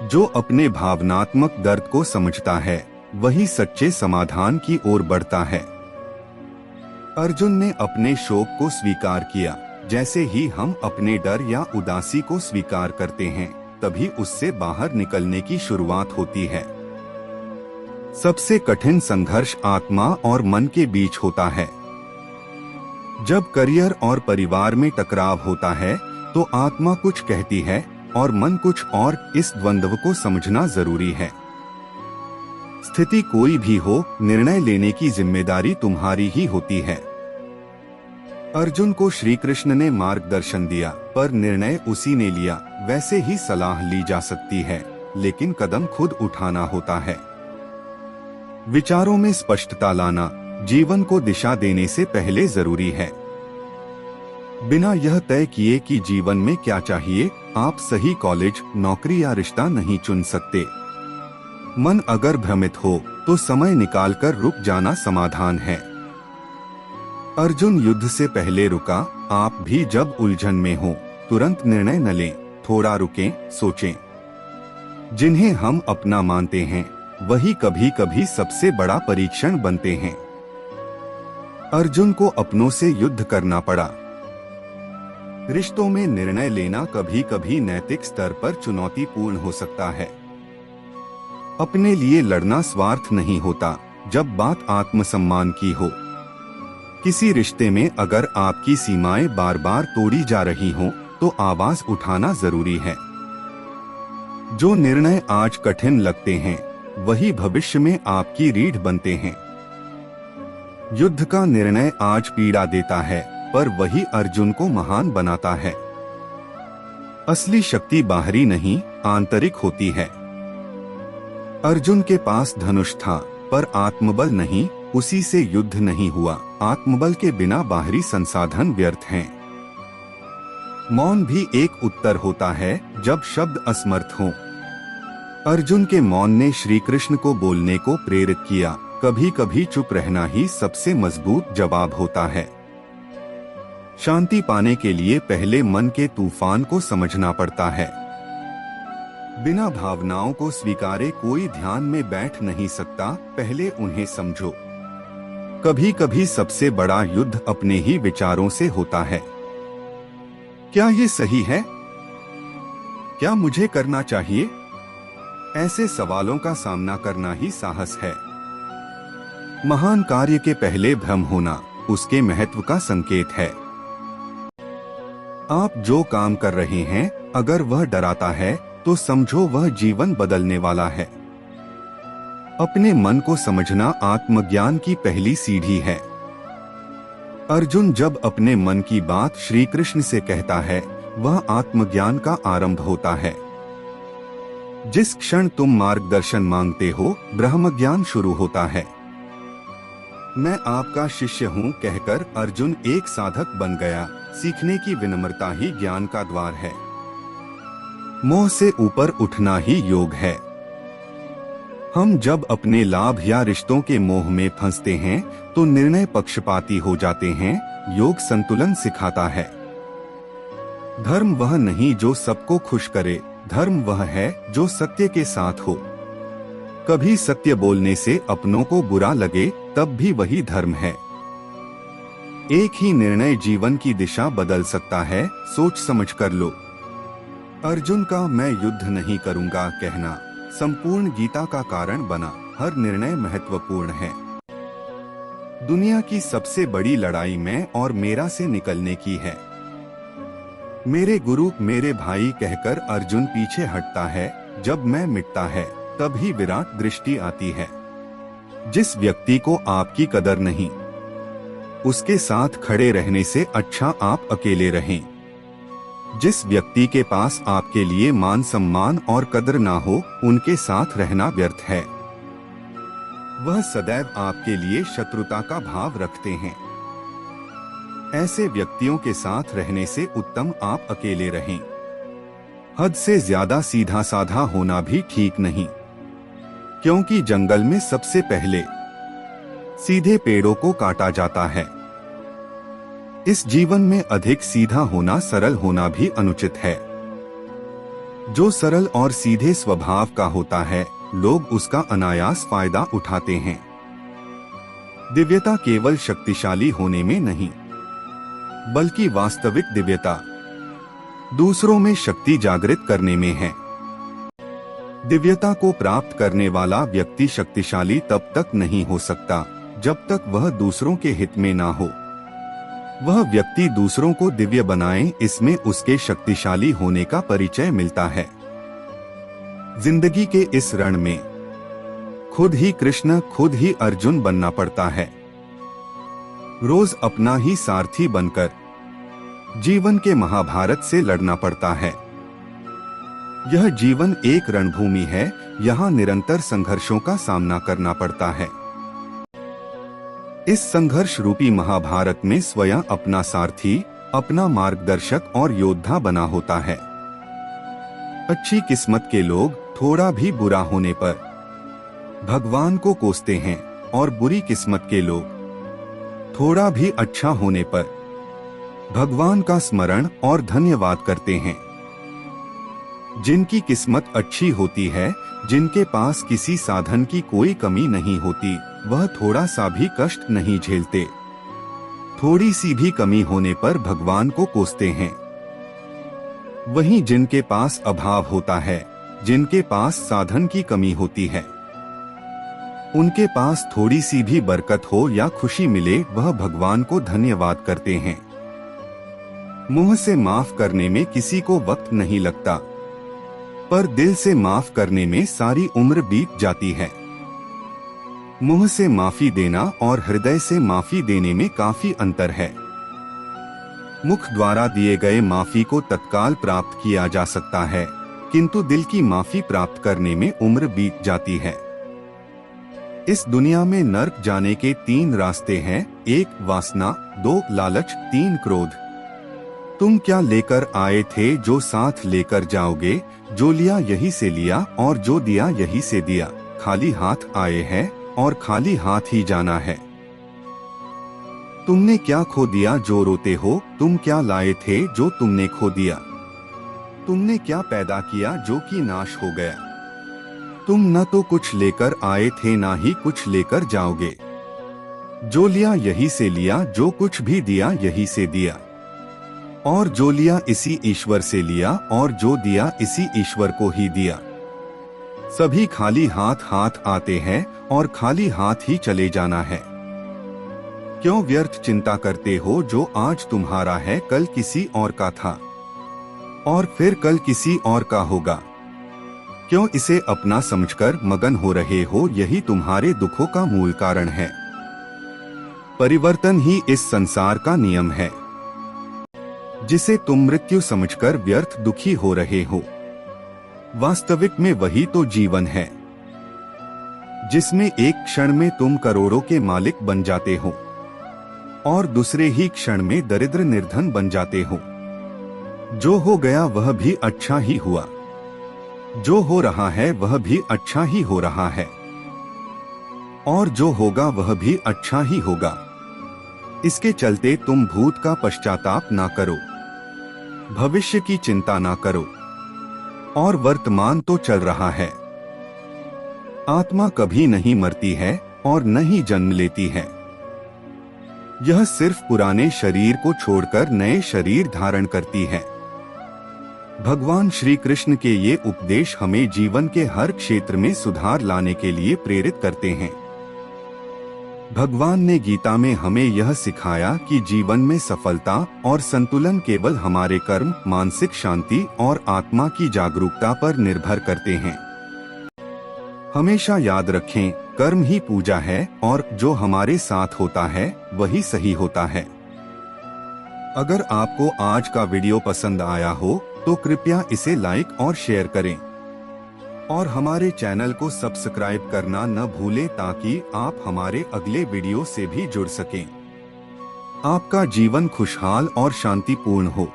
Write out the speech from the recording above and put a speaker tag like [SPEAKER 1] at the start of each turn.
[SPEAKER 1] जो अपने भावनात्मक दर्द को समझता है वही सच्चे समाधान की ओर बढ़ता है। अर्जुन ने अपने शोक को स्वीकार किया। जैसे ही हम अपने डर या उदासी को स्वीकार करते हैं, तभी उससे बाहर निकलने की शुरुआत होती है। सबसे कठिन संघर्ष आत्मा और मन के बीच होता है। जब करियर और परिवार में टकराव होता है, तो आत्मा कुछ कहती है और मन कुछ और। इस द्वंद्व को समझना जरूरी है। स्थिति कोई भी हो, निर्णय लेने की जिम्मेदारी तुम्हारी ही होती है। अर्जुन को श्री कृष्ण ने मार्गदर्शन दिया, पर निर्णय उसी ने लिया। वैसे ही सलाह ली जा सकती है, लेकिन कदम खुद उठाना होता है। विचारों में स्पष्टता लाना जीवन को दिशा देने से पहले जरूरी है। बिना यह तय किए कि जीवन में क्या चाहिए, आप सही कॉलेज, नौकरी या रिश्ता नहीं चुन सकते। मन अगर भ्रमित हो तो समय निकालकर रुक जाना समाधान है। अर्जुन युद्ध से पहले रुका। आप भी जब उलझन में हो, तुरंत निर्णय न लें, थोड़ा रुकें, सोचें। जिन्हें हम अपना मानते हैं वही कभी कभी सबसे बड़ा परीक्षण बनते हैं। अर्जुन को अपनों से युद्ध करना पड़ा। रिश्तों में निर्णय लेना कभी कभी नैतिक स्तर पर चुनौतीपूर्ण हो सकता है। अपने लिए लड़ना स्वार्थ नहीं होता, जब बात आत्मसम्मान की हो। किसी रिश्ते में अगर आपकी सीमाएं बार बार तोड़ी जा रही हों, तो आवाज उठाना जरूरी है। जो निर्णय आज कठिन लगते हैं, वही भविष्य में आपकी रीढ़ बनते हैं। युद्ध का निर्णय आज पीड़ा देता है, पर वही अर्जुन को महान बनाता है। असली शक्ति बाहरी नहीं, आंतरिक होती है। अर्जुन के पास धनुष था, पर आत्मबल नहीं। उसी से युद्ध नहीं हुआ। आत्मबल के बिना बाहरी संसाधन व्यर्थ हैं। मौन भी एक उत्तर होता है, जब शब्द असमर्थ हों। अर्जुन के मौन ने श्री कृष्ण को बोलने को प्रेरित किया। कभी कभी चुप रहना ही सबसे मजबूत जवाब होता है। शांति पाने के लिए पहले मन के तूफान को समझना पड़ता है। बिना भावनाओं को स्वीकारे कोई ध्यान में बैठ नहीं सकता। पहले उन्हें समझो। कभी कभी सबसे बड़ा युद्ध अपने ही विचारों से होता है। क्या ये सही है? क्या मुझे करना चाहिए? ऐसे सवालों का सामना करना ही साहस है। महान कार्य के पहले भ्रम होना उसके महत्व का संकेत है। आप जो काम कर रहे हैं, अगर वह डराता है, तो समझो वह जीवन बदलने वाला है। अपने मन को समझना आत्मज्ञान की पहली सीढ़ी है। अर्जुन जब अपने मन की बात श्री कृष्ण से कहता है, वह आत्मज्ञान का आरंभ होता है। जिस क्षण तुम मार्गदर्शन मांगते हो, ब्रह्मज्ञान शुरू होता है। मैं आपका शिष्य हूँ कहकर अर्जुन एक साधक बन गया। सीखने की विनम्रता ही ज्ञान का द्वार है। मोह से ऊपर उठना ही योग है। हम जब अपने लाभ या रिश्तों के मोह में फंसते हैं, तो निर्णय पक्षपाती हो जाते हैं। योग संतुलन सिखाता है। धर्म वह नहीं जो सबको खुश करे, धर्म वह है जो सत्य के साथ हो। कभी सत्य बोलने से अपनों को बुरा लगे, तब भी वही धर्म है। एक ही निर्णय जीवन की दिशा बदल सकता है। सोच समझ कर लो। अर्जुन का मैं युद्ध नहीं करूंगा कहना संपूर्ण गीता का कारण बना। हर निर्णय महत्वपूर्ण है। दुनिया की सबसे बड़ी लड़ाई मैं और मेरा से निकलने की है। मेरे गुरु, मेरे भाई कहकर अर्जुन पीछे हटता है। जब मैं मिटता है, तभी विराट दृष्टि आती है। जिस व्यक्ति को आपकी कदर नहीं, उसके साथ खड़े रहने से अच्छा आप अकेले रहें। जिस व्यक्ति के पास आपके लिए मान सम्मान और कदर ना हो, उनके साथ रहना व्यर्थ है। वह सदैव आपके लिए शत्रुता का भाव रखते हैं। ऐसे व्यक्तियों के साथ रहने से उत्तम आप अकेले रहें। हद से ज्यादा सीधा साधा होना भी ठीक नहीं, क्योंकि जंगल में सबसे पहले सीधे पेड़ों को काटा जाता है। इस जीवन में अधिक सीधा होना, सरल होना भी अनुचित है। जो सरल और सीधे स्वभाव का होता है, लोग उसका अनायास फायदा उठाते हैं। दिव्यता केवल शक्तिशाली होने में नहीं, बल्कि वास्तविक दिव्यता दूसरों में शक्ति जागृत करने में है। दिव्यता को प्राप्त करने वाला व्यक्ति शक्तिशाली तब तक नहीं हो सकता जब तक वह दूसरों के हित में ना हो। वह व्यक्ति दूसरों को दिव्य बनाए, इसमें उसके शक्तिशाली होने का परिचय मिलता है। जिंदगी के इस रण में खुद ही कृष्ण, खुद ही अर्जुन बनना पड़ता है। रोज अपना ही सारथी बनकर जीवन के महाभारत से लड़ना पड़ता है। यह जीवन एक रणभूमि है, यहाँ निरंतर संघर्षों का सामना करना पड़ता है। इस संघर्ष रूपी महाभारत में स्वयं अपना सारथी, अपना मार्गदर्शक और योद्धा बना होता है। अच्छी किस्मत के लोग थोड़ा भी बुरा होने पर भगवान को कोसते हैं और बुरी किस्मत के लोग थोड़ा भी अच्छा होने पर भगवान का स्मरण और धन्यवाद करते हैं। जिनकी किस्मत अच्छी होती है, जिनके पास किसी साधन की कोई कमी नहीं होती, वह थोड़ा सा भी कष्ट नहीं झेलते। थोड़ी सी भी कमी होने पर भगवान को कोसते हैं। वहीं जिनके पास अभाव होता है, जिनके पास साधन की कमी होती है, उनके पास थोड़ी सी भी बरकत हो या खुशी मिले, वह भगवान को धन्यवाद करते हैं। मुंह से माफ करने में किसी को वक्त नहीं लगता, पर दिल से माफ करने में सारी उम्र बीत जाती है। मुंह से माफी देना और हृदय से माफी देने में काफी अंतर है। मुख द्वारा दिए गए माफी को तत्काल प्राप्त किया जा सकता है, किंतु दिल की माफी प्राप्त करने में उम्र बीत जाती है। इस दुनिया में नर्क जाने के 3 रास्ते हैं। 1 वासना, 2 लालच, 3 क्रोध। तुम क्या लेकर आए थे जो साथ लेकर जाओगे? जो लिया यही से लिया और जो दिया यही से दिया। खाली हाथ आए हैं और खाली हाथ ही जाना है। तुमने क्या खो दिया जो रोते हो? तुम क्या लाए थे जो तुमने खो दिया? तुमने क्या पैदा किया जो कि नाश हो गया? तुम न तो कुछ लेकर आए थे, ना ही कुछ लेकर जाओगे। जो लिया यही से लिया, जो कुछ भी दिया यही से दिया। और जो लिया इसी ईश्वर से लिया और जो दिया इसी ईश्वर को ही दिया। सभी खाली हाथ आते हैं और खाली हाथ ही चले जाना है। क्यों व्यर्थ चिंता करते हो? जो आज तुम्हारा है कल किसी और का था और फिर कल किसी और का होगा। क्यों इसे अपना समझकर मगन हो रहे हो? यही तुम्हारे दुखों का मूल कारण है। परिवर्तन ही इस संसार का नियम है, जिसे तुम मृत्यु समझकर व्यर्थ दुखी हो रहे हो। वास्तविक में वही तो जीवन है, जिसमें एक क्षण में तुम करोड़ों के मालिक बन जाते हो और दूसरे ही क्षण में दरिद्र निर्धन बन जाते हो। जो हो गया वह भी अच्छा ही हुआ, जो हो रहा है वह भी अच्छा ही हो रहा है, और जो होगा वह भी अच्छा ही होगा। इसके चलते तुम भूत का पश्चाताप ना करो, भविष्य की चिंता ना करो, और वर्तमान तो चल रहा है। आत्मा कभी नहीं मरती है और न ही जन्म लेती है। यह सिर्फ पुराने शरीर को छोड़कर नए शरीर धारण करती है। भगवान श्री कृष्ण के ये उपदेश हमें जीवन के हर क्षेत्र में सुधार लाने के लिए प्रेरित करते हैं। भगवान ने गीता में हमें यह सिखाया कि जीवन में सफलता और संतुलन केवल हमारे कर्म, मानसिक शांति और आत्मा की जागरूकता पर निर्भर करते हैं। हमेशा याद रखें, कर्म ही पूजा है और जो हमारे साथ होता है वही सही होता है। अगर आपको आज का वीडियो पसंद आया हो तो कृपया इसे लाइक और शेयर करें और हमारे चैनल को सब्सक्राइब करना न भूलें ताकि आप हमारे अगले वीडियो से भी जुड़ सकें। आपका जीवन खुशहाल और शांतिपूर्ण हो।